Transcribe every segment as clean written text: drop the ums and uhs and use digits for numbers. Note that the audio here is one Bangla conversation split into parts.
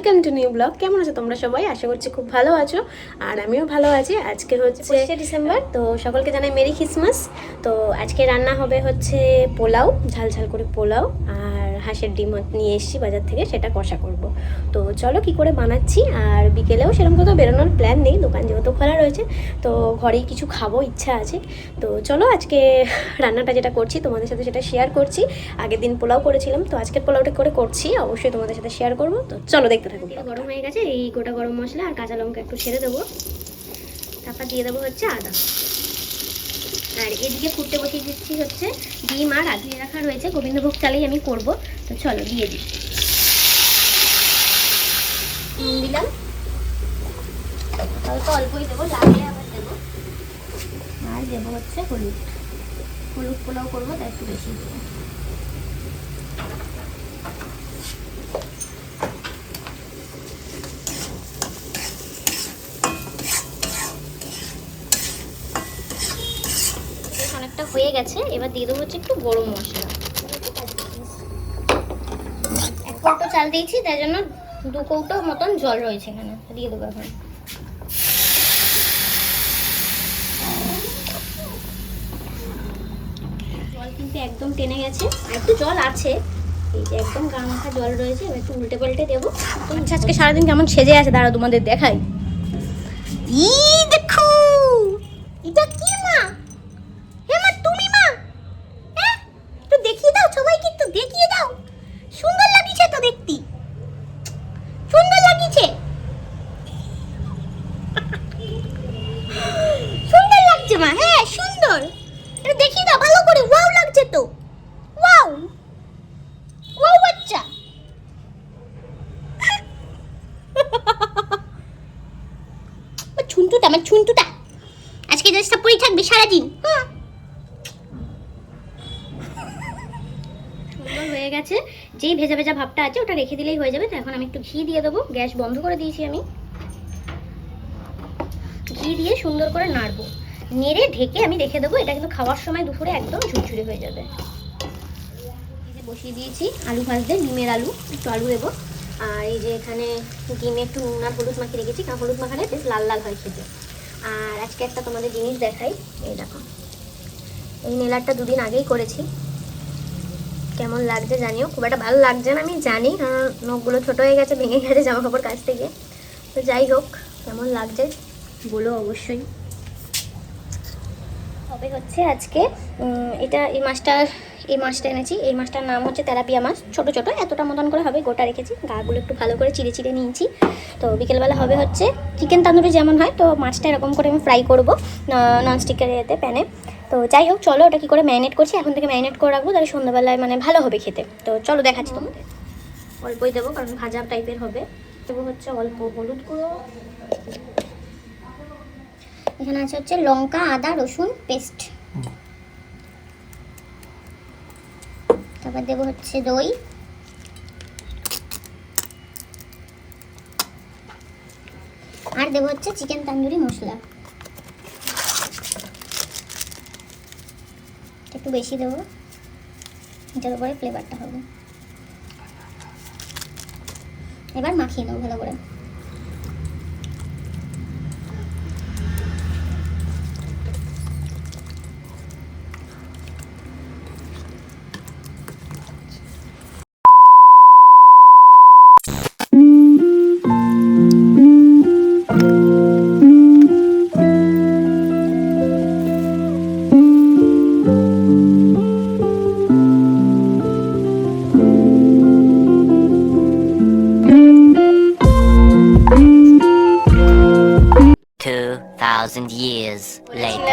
Welcome to new blog. কেমন আছো তোমরা সবাই? আশা করছি খুব ভালো আছো, আর আমিও ভালো আছি। আজকে হচ্ছে 25শে ডিসেম্বর, তো সকলকে জানাই মেরি ক্রিসমাস। তো আজকে রান্না হবে হচ্ছে পোলাও, ঝাল ঝাল করে পোলাও, আর হাঁসের ডিম নিয়ে এসেছি বাজার থেকে, সেটা কষা করব। তো চলো কি করে বানাচ্ছি। আর বিকেলেও সেরকম কোথাও বেরোনোর প্ল্যান নেই, দোকান যেহেতু খোলা রয়েছে, তো ঘরেই কিছু খাবো ইচ্ছা আছে। তো চলো আজকে রান্নাটা যেটা করছি তোমাদের সাথে সেটা শেয়ার করছি। আগের দিন পোলাও করেছিলাম, তো আজকের পোলাওটা করে করছি, অবশ্যই তোমাদের সাথে শেয়ার করবো। তো চলো দেখতে থাকো। গরম হয়ে গেছে, এই গোটা গরম মশলা আর কাঁচা লঙ্কা একটু ছেড়ে দেবো, তারপর দিয়ে দেবো হচ্ছে আদা। আর এদিকে ফুটতে বসিয়ে দিচ্ছি হচ্ছে ডিম, আর আধুয়ে রাখা রয়েছে গোবিন্দভোগ চালেই আমি করব। তো চলো দিয়ে দিই। নুন দিলাম, অল্প অল্পই দেবো, লাগলে আবার দেবো। আর দেবো হচ্ছে হলুদ, হলুদ পোলাও করবো তাই একটু বেশি দেবো। অনেকটা হয়ে গেছে, এবার দিয়ে দেবো হচ্ছে একটু গরম মশলা। এক কৌটো চাল দিয়েছি, তাই জন্য 2 কৌটো মতন জল রয়েছে এখানে, দিয়ে দেবো এখন। জল কিন্তু একদম টেনে গেছে, আর একটু জল আছে, এই যে একদম গা মাখা জল রয়েছে। এবার একটু উল্টে পাল্টে দেবো। আচ্ছা আজকে সারাদিন কেমন সেজে আছে দাঁড়া তোমাদের দেখাই। ই দেখো, এটা কি মা? হে মা, তুমি মা? হ্যাঁ, একটু দেখিয়ে দাও সবাইকে, একটু দেখিয়ে দাও। সুন্দর লাগিছে তো দেখতে, সুন্দর লাগিছে, সুন্দর লাগছে মা। হ্যাঁ সুন্দর, একটু দেখিয়ে দাও ভালো করে। ওয়াও লাগছে তো, ওয়াও ওয়াও বাচ্চা। ছুন্টুটা, আমার ছুন্টুটা আজকে ড্রেসটা পরেই থাকবে সারাদিন। সুন্দর হয়ে গেছে, যেই ভেজা ভেজা ভাবটা আছে ওটা রেখে দিলেই হয়ে যাবে। তো এখন আমি একটু ঘি দিয়ে দেবো, গ্যাস বন্ধ করে দিয়েছি আমি। ঘি দিয়ে সুন্দর করে নাড়বো, নেড়ে ঢেকে আমি রেখে দেবো। এটা কিন্তু খাওয়ার সময় দুপুরে একদম ঝুরঝুরে হয়ে যাবে। বসিয়ে দিয়েছি আলু ভাজতে, ডিমের আলু, একটু আলু দেবো। আর এই যে এখানে ডিমে একটু নুন আর হলুদ মাখিয়ে রেখেছি, কারণ হলুদ মাখালে বেশ লাল লাল হয় খেতে। আর আজকে একটা তোমাদের জিনিস দেখাই, এই দেখো, এই নেল আর্টটা 2 দিন আগেই করেছি। কেমন লাগছে জানিও, খুব একটা ভালো লাগছে না আমি জানি, কারণ নখগুলো ছোটো হয়ে গেছে, ভেঙে গেছে জামা কাপড় কাছ থেকে। তো যাই হোক, কেমন লাগছে বলো অবশ্যই। তবে হচ্ছে আজকে এটা এই মাছটা এনেছি। এই মাছটার নাম হচ্ছে তেলাপিয়া মাছ, ছোট ছোট এতটা মতন করে হবে, গোটা রেখেছি। গাগুলো একটু ভালো করে চিড়ে চিড়ে নিয়েছি। তো বিকেলবেলা হবে হচ্ছে চিকেন তান্দুরি যেমন হয়, তো মাছটা এরকম করে আমি ফ্রাই করবো ননস্টিকের এতে, প্যানে। তো যাই হোক, চলো ওটা কী করে ম্যারিনেট করছি, এখন থেকে ম্যারিনেট করে রাখবো, তাহলে সন্ধ্যাবেলায় মানে ভালো হবে খেতে। তো চলো দেখাচ্ছি তোমাদের। অল্পই দেবো, কারণ ভাজা টাইপের হবে। দেবো হচ্ছে অল্প হলুদ গুঁড়ো, এখানে আছে হচ্ছে লঙ্কা, আদা, রসুন পেস্ট, তারপর দেবো হচ্ছে দই, আর দেবো হচ্ছে চিকেন তান্দুরি মশলা, একটু বেশি দেবো, এটার উপরে ফ্লেভারটা হবে। এবার মাখিয়ে নেবো ভালো করে।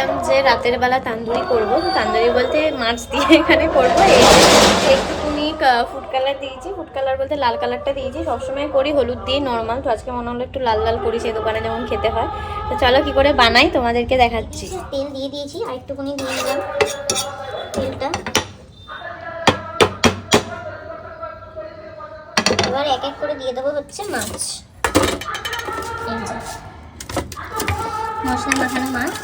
বলছিলাম যে রাতের বেলা তান্দুরি করবো, তান্দুরি বলতে মাছ দিয়ে এখানে করবো। একটুখানি ফুড কালার দিয়েছি, ফুড কালার বলতে লাল কালারটা দিয়েছি। সবসময় করি হলুদ দিয়ে নর্মাল, তো আজকে মনে হলো একটু লাল লাল করি, সেই দোকানে যেমন খেতে হয়। তো চলো কি করে বানাই তোমাদেরকে দেখাচ্ছি। তেল দিয়ে দিয়েছি, আর একটুখানি দিয়ে দিলাম তেলটা। এবার এক এক করে দিয়ে দেবো হচ্ছে মাছ, মশলা মাখানো মাছ।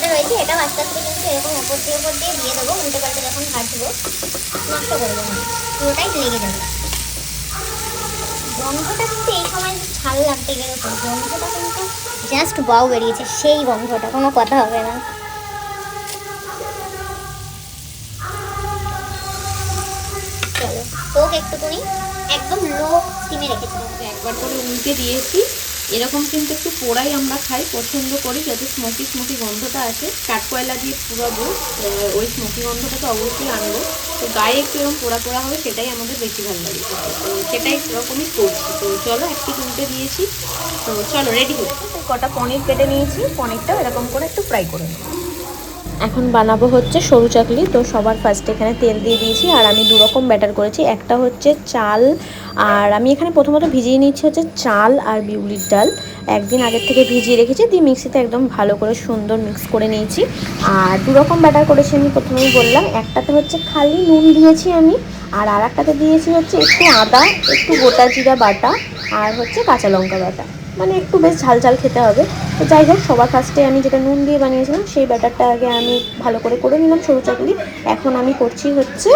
যেটা রয়েছে এটাও আস্তে আস্তে কিন্তু এরকম উপর দিয়ে দিয়ে দেবো, উল্টে পাল্টে যখন ভাজবো নষ্ট করে দেবো, পুরোটাই লেগে যাবে। গন্ধটা কিন্তু এই সময় ঝাল লাগতে গেলে তো গন্ধটা কিন্তু জাস্ট বাও বেরিয়েছে, সেই গন্ধটা, কোনো কথা হবে না। চলো হোক একটুখানি, একদম লো স্টিমে রেখেছিলাম। একবার করে উল্টে দিয়েছি। এরকম কিন্তু একটু পোড়াই আমরা খাই পছন্দ করি, যাতে স্মোকি স্মোকি গন্ধটা আসে। কাঠকয়লা দিয়ে পুরাবো, ওই স্মোকি গন্ধটা তো অবশ্যই আনবো। তো গায়ে একটু এরকম পোড়া পোড়া হবে, সেটাই আমাদের বেশি ভালো লাগে। তো সেটাই সেরকমই করছি। তো চলো একটু উল্টে দিয়েছি, তো চলো রেডি হচ্ছে। কটা পনির কেটে নিয়েছি, পনিরটাও এরকম করে একটু ফ্রাই করে নেব। এখন বানাবো হচ্ছে সরু চাকলি। তো সবার ফার্স্ট এখানে তেল দিয়ে দিয়েছি, আর আমি দু রকম ব্যাটার করেছি। একটা হচ্ছে চাল, আর আমি এখানে প্রথমত ভিজিয়ে নিচ্ছি হচ্ছে চাল আর বিউলির ডাল। একদিন আগের থেকে ভিজিয়ে রেখেছি, দিয়ে মিক্সিতে একদম ভালো করে সুন্দর মিক্স করে নিয়েছি। আর দু রকম ব্যাটার করেছি আমি, প্রথমেই বললাম। একটাতে হচ্ছে খালি নুন দিয়েছি আমি, আর একটাতে দিয়েছি হচ্ছে একটু আদা, একটু গোটা জিরা বাটা, আর হচ্ছে কাঁচা লঙ্কা বাটা। মানে একটু বেশ ঝাল ঝাল খেতে হবে। তো যাই হোক, সবার ফার্স্টে আমি যেটা নুন দিয়ে বানিয়েছিলাম সেই ব্যাটারটা আগে আমি ভালো করে নিলাম সরু চাকলি। এখন আমি করছি হচ্ছে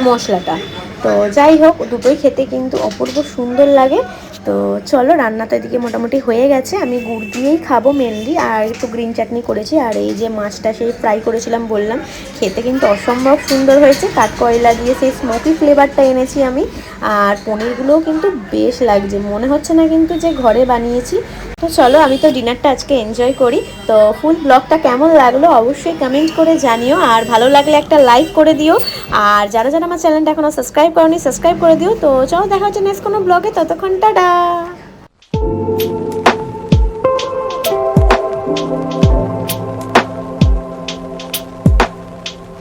মশলাটা। তো যাই হোক, দুটোই খেতে কিন্তু অপূর্ব সুন্দর লাগে। তো চলো, রান্নাটা এদিকে মোটামুটি হয়ে গেছে। আমি গুড় দিয়েই খাবো মেনলি, আর একটু গ্রিন চাটনি করেছি। আর এই যে মাছটা সেই ফ্রাই করেছিলাম বললাম, খেতে কিন্তু অসম্ভব সুন্দর হয়েছে। কাঠকয়লা দিয়ে সেই স্মোকি ফ্লেভারটা এনেছি আমি। আর পনিরগুলোও কিন্তু বেশ লাগছে, মনে হচ্ছে না কিন্তু যে ঘরে বানিয়েছি। তো চলো, আমি তো ডিনারটা আজকে এনজয় করি। তো ফুল ব্লগটা কেমন লাগলো অবশ্যই কমেন্ট করে জানিও, আর ভালো লাগলে একটা লাইক করে দিও। আর যারা যারা আমার চ্যানেলটা এখনও সাবস্ক্রাইব করনি সাবস্ক্রাইব করে দিও। তো চলো, দেখা হচ্ছে নেক্সট কোনো ব্লগে, ততক্ষণ টাটা।